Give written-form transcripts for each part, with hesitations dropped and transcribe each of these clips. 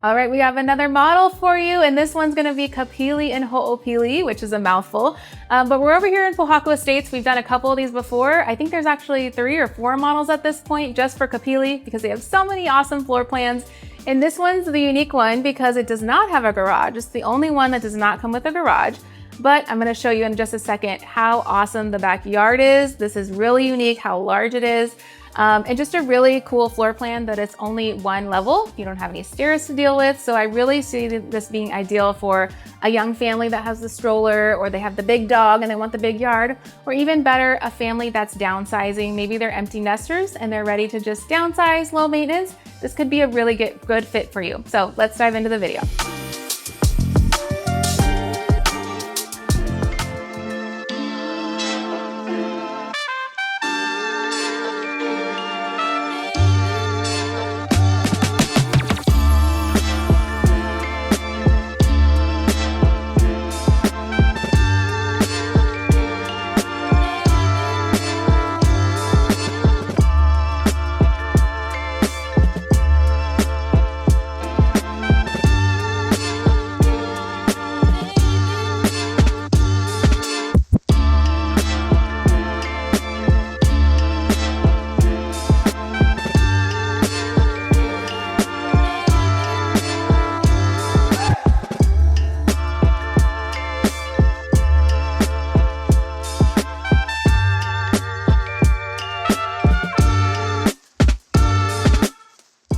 All right, we have another model for you, and this one's gonna be Kapili and Hoopili, which is a mouthful. But we're over here in Pohaku Estates. We've done a couple of these before. I think there's actually 3 or 4 models at this point just for Kapili because they have so many awesome floor plans. And this one's the unique one because it does not have a garage. It's the only one that does not come with a garage. But I'm gonna show you in just a second how awesome the backyard is. This is really unique, how large it is. And just a really cool floor plan that it's only 1 level. You don't have any stairs to deal with. So I really see this being ideal for a young family that has the stroller, or they have the big dog and they want the big yard, or even better, a family that's downsizing. Maybe they're empty nesters and they're ready to just downsize, low maintenance. This could be a really good fit for you. So let's dive into the video.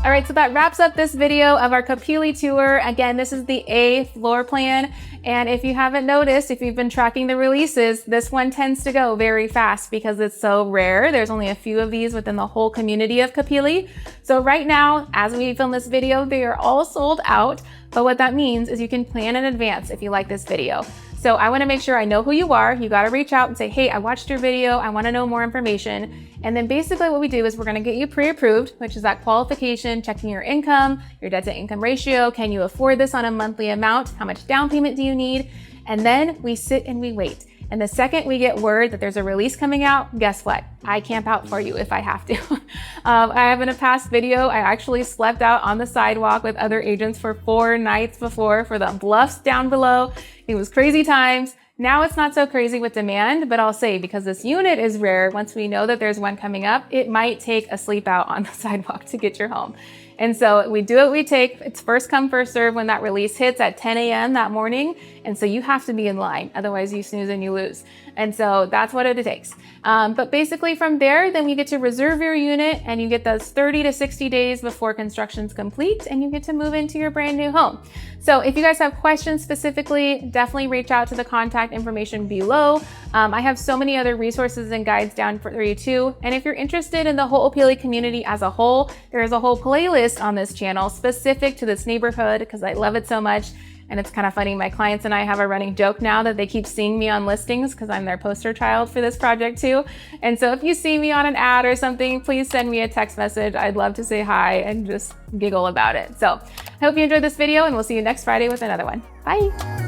All right, so that wraps up this video of our Kapili tour. Again, this is the A floor plan. And if you haven't noticed, if you've been tracking the releases, this one tends to go very fast because it's so rare. There's only a few of these within the whole community of Kapili. So right now, as we film this video, they are all sold out. But what that means is you can plan in advance if you like this video. So I wanna make sure I know who you are. You gotta reach out and say, hey, I watched your video. I wanna know more information. And then basically what we do is we're gonna get you pre-approved, which is that qualification, checking your income, your debt to income ratio. Can you afford this on a monthly amount? How much down payment do you need? And then we sit and we wait. And the second we get word that there's a release coming out, guess what? I camp out for you if I have to. I have in a past video, I actually slept out on the sidewalk with other agents for 4 nights before for the bluffs down below. It was crazy times. Now it's not so crazy with demand, but I'll say because this unit is rare, once we know that there's one coming up, it might take a sleep out on the sidewalk to get your home. And so we do what we take. It's first come, first serve when that release hits at 10 a.m. that morning. And so you have to be in line. Otherwise you snooze and you lose. And so that's what it takes. But basically from there, then we get to reserve your unit and you get those 30 to 60 days before construction's complete and you get to move into your brand new home. So if you guys have questions specifically, definitely reach out to the contact information below. I have so many other resources and guides down for you too. And if you're interested in the Hoopili community as a whole, there is a whole playlist on this channel specific to this neighborhood because I love it so much. And it's kind of funny, my clients and I have a running joke now that they keep seeing me on listings because I'm their poster child for this project too. And so if you see me on an ad or something, please send me a text message. I'd love to say hi and just giggle about it. So I hope you enjoyed this video and we'll see you next Friday with another one. Bye.